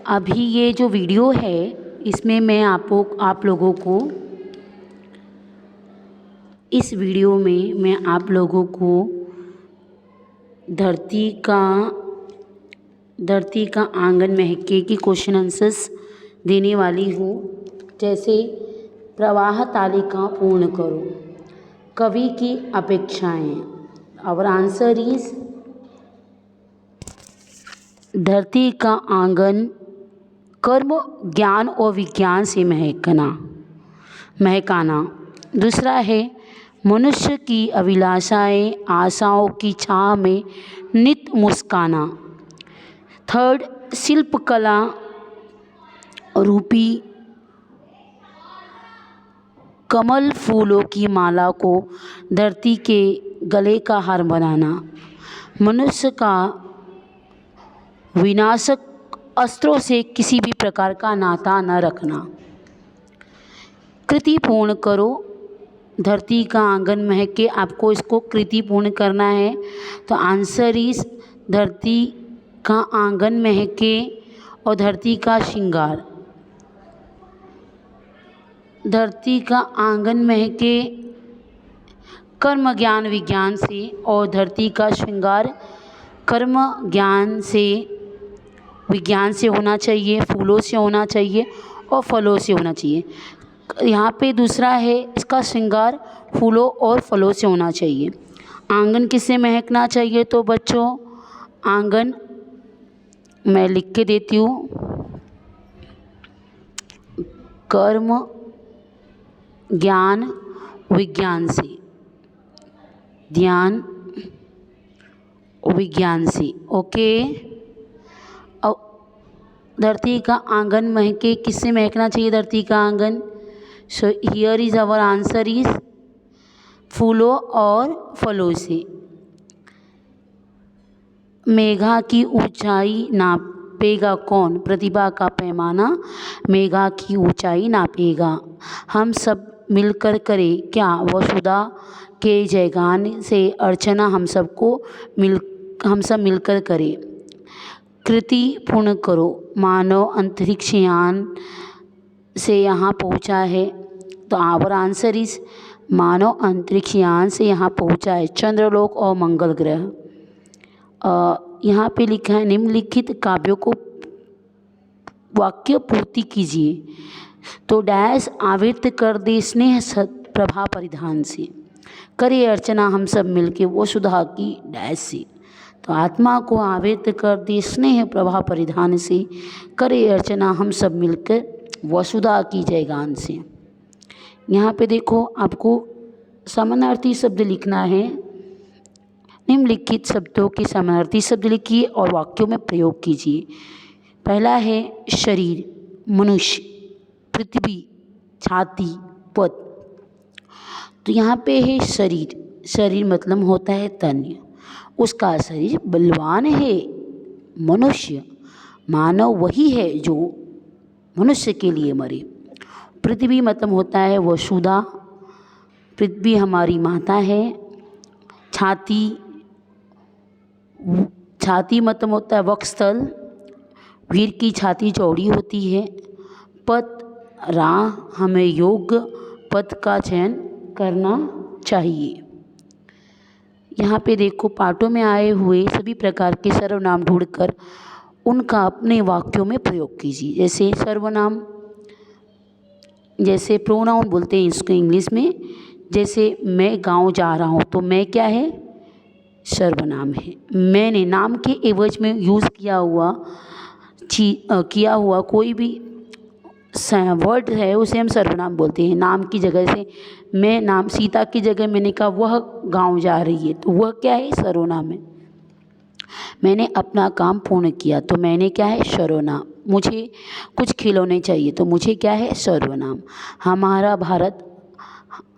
अभी ये जो वीडियो है इसमें मैं आप लोगों को इस वीडियो में मैं आप लोगों को धरती का आंगन महके की क्वेश्चन आंसर्स देने वाली हूँ। जैसे प्रवाह तालिका पूर्ण करो, कवि की अपेक्षाएं। आवर आंसर इज धरती का आंगन कर्म, ज्ञान और विज्ञान से महकाना। दूसरा है मनुष्य की अभिलाषाएं, आशाओं की छाह में नित मुस्काना। थर्ड, शिल्पकला रूपी कमल फूलों की माला को धरती के गले का हार बनाना। मनुष्य का विनाशक अस्त्रों से किसी भी प्रकार का नाता न रखना। कृति पूर्ण करो, धरती का आंगन महके, आपको इसको कृति पूर्ण करना है। तो आंसर इज धरती का आंगन महके और धरती का श्रृंगार। धरती का आंगन महके कर्म, ज्ञान, विज्ञान से, और धरती का श्रृंगार कर्म, ज्ञान से, विज्ञान से होना चाहिए, फूलों से होना चाहिए और फलों से होना चाहिए। यहाँ पे दूसरा है इसका श्रृंगार फूलों और फलों से होना चाहिए। आंगन किससे महकना चाहिए? तो बच्चों आंगन मैं लिख के देती हूँ, कर्म, ज्ञान, विज्ञान से, ध्यान, विज्ञान से। ओके। और धरती का आंगन महके, किससे महकना चाहिए धरती का आंगन? So here is our answer is फूलों और फलों से। मेघा की ऊंचाई नापेगा कौन? प्रतिभा का पैमाना मेघा की ऊंचाई नापेगा। हम सब मिलकर करें क्या? वसुधा के जयगान से अर्चना हम सब मिलकर करें। कृति पूर्ण करो, मानव अंतरिक्ष यान से यहाँ पहुँचा है। तो आवर आंसर इज मानव अंतरिक्ष यान से यहाँ पहुँचा है, चंद्रलोक और मंगल ग्रह। यहाँ पे लिखा है निम्नलिखित काव्यों को वाक्य पूर्ति कीजिए। तो डैश आवृत कर दे स्नेह प्रभा परिधान से, करे अर्चना हम सब मिलके वसुधा की डैश से। तो आत्मा को आवृत कर दे स्नेह प्रभा परिधान से, करे अर्चना हम सब मिलकर वसुधा की जयगान से। यहाँ पे देखो आपको समानार्थी शब्द लिखना है। निम्नलिखित शब्दों के समानार्थी शब्द लिखिए और वाक्यों में प्रयोग कीजिए। पहला है शरीर, मनुष्य, पृथ्वी, छाती, पद। तो यहाँ पे है शरीर। शरीर मतलब होता है तन, उसका शरीर बलवान है। मनुष्य, मानव वही है जो मनुष्य के लिए मरे। पृथ्वी मतलब होता है वसुधा, पृथ्वी हमारी माता है। छाती मतलब होता है वक्षस्थल, वीर की छाती चौड़ी होती है। पद, राह, हमें योग्य पद का चयन करना चाहिए। यहाँ पे देखो पाठों में आए हुए सभी प्रकार के सर्वनाम ढूंढकर उनका अपने वाक्यों में प्रयोग कीजिए। जैसे सर्वनाम, जैसे प्रोनाउन बोलते हैं इसको इंग्लिश में। जैसे मैं गांव जा रहा हूँ, तो मैं क्या है? सर्वनाम है। मैंने नाम के एवज में यूज़ किया हुआ कोई भी वर्ड है उसे हम सर्वनाम बोलते हैं। नाम की जगह से मैं, नाम सीता की जगह मैंने कहा वह गांव जा रही है, तो वह क्या है? सर्वनाम है। मैंने अपना काम पूर्ण किया, तो मैंने क्या है? सर्वनाम। मुझे कुछ खिलौने चाहिए, तो मुझे क्या है? सर्वनाम। हमारा भारत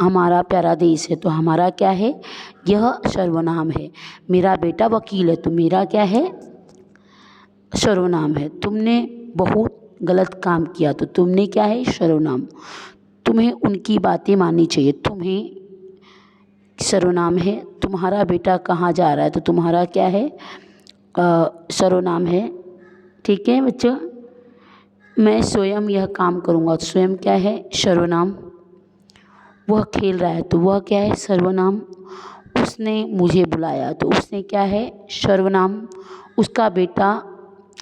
हमारा प्यारा देश है, तो हमारा क्या है? यह सर्वनाम है। मेरा बेटा वकील है, तो मेरा क्या है? सर्वनाम है। तुमने बहुत गलत काम किया, तो तुमने क्या है? सर्वनाम। तुम्हें उनकी बातें माननी चाहिए, तुम्हें सर्वनाम है। तुम्हारा बेटा कहाँ जा रहा है, तो तुम्हारा क्या है? सर्वनाम है। ठीक है बच्चों। मैं स्वयं यह काम करूँगा। स्वयं क्या है? सर्वनाम। वह खेल रहा है तो वह क्या है? सर्वनाम। उसने मुझे बुलाया तो उसने क्या है? सर्वनाम। उसका बेटा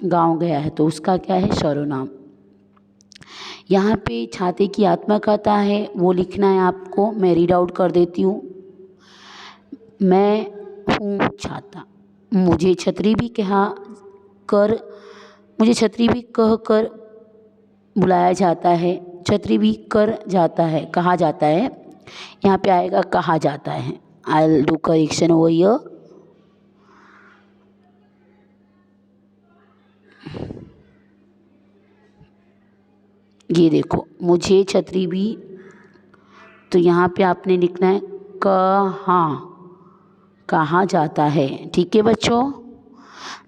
गाँव गया है तो उसका क्या है? सर्वनाम। यहाँ पे छाते की आत्मकथा है, वो लिखना है आपको। मैं रीड आउट कर देती हूँ। मैं हूँ छाता, मुझे छतरी भी कह कर बुलाया जाता है, छतरी भी कर जाता है, कहा जाता है। यहाँ पे आएगा कहा जाता है। I will do correction over here. ये देखो, मुझे छतरी भी, तो यहाँ पे आपने लिखना है कहा जाता है। ठीक है बच्चों।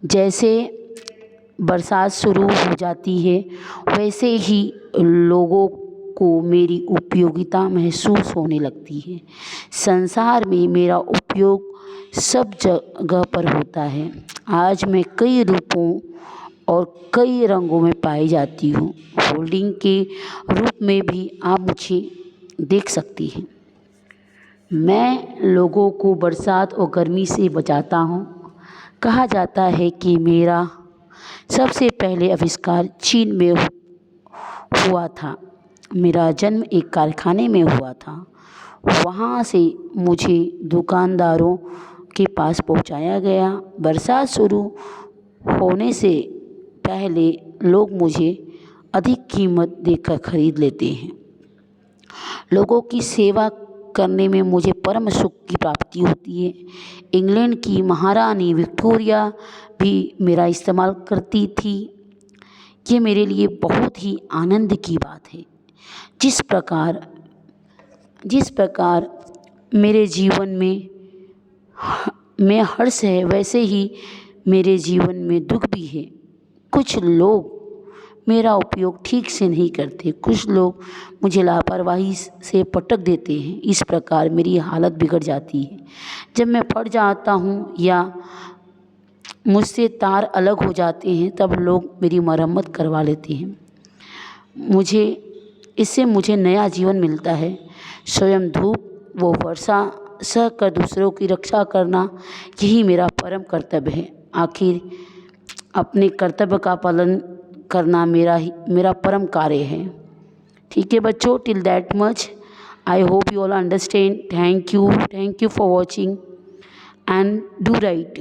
जैसे बरसात शुरू हो जाती है वैसे ही लोगों को मेरी उपयोगिता महसूस होने लगती है। संसार में मेरा उपयोग सब जगह पर होता है। आज मैं कई रूपों और कई रंगों में पाई जाती हूँ। होल्डिंग के रूप में भी आप मुझे देख सकती हैं। मैं लोगों को बरसात और गर्मी से बचाता हूँ। कहा जाता है कि मेरा सबसे पहले आविष्कार चीन में हुआ था। मेरा जन्म एक कारखाने में हुआ था। वहाँ से मुझे दुकानदारों के पास पहुँचाया गया। बरसात शुरू होने से पहले लोग मुझे अधिक कीमत देकर खरीद लेते हैं। लोगों की सेवा करने में मुझे परम सुख की प्राप्ति होती है। इंग्लैंड की महारानी विक्टोरिया भी मेरा इस्तेमाल करती थी। ये मेरे लिए बहुत ही आनंद की बात है। जिस प्रकार मेरे जीवन में हर्ष है वैसे ही मेरे जीवन में दुख भी है। कुछ लोग मेरा उपयोग ठीक से नहीं करते, कुछ लोग मुझे लापरवाही से पटक देते हैं। इस प्रकार मेरी हालत बिगड़ जाती है। जब मैं फट जाता हूँ या मुझसे तार अलग हो जाते हैं तब लोग मेरी मरम्मत करवा लेते हैं। इससे मुझे नया जीवन मिलता है। स्वयं धूप व वर्षा सह कर दूसरों की रक्षा करना यही मेरा परम कर्तव्य है। आखिर अपने कर्तव्य का पालन करना मेरा परम कार्य है। ठीक है बच्चों, till that much I hope you all understand. Thank you for watching and do right.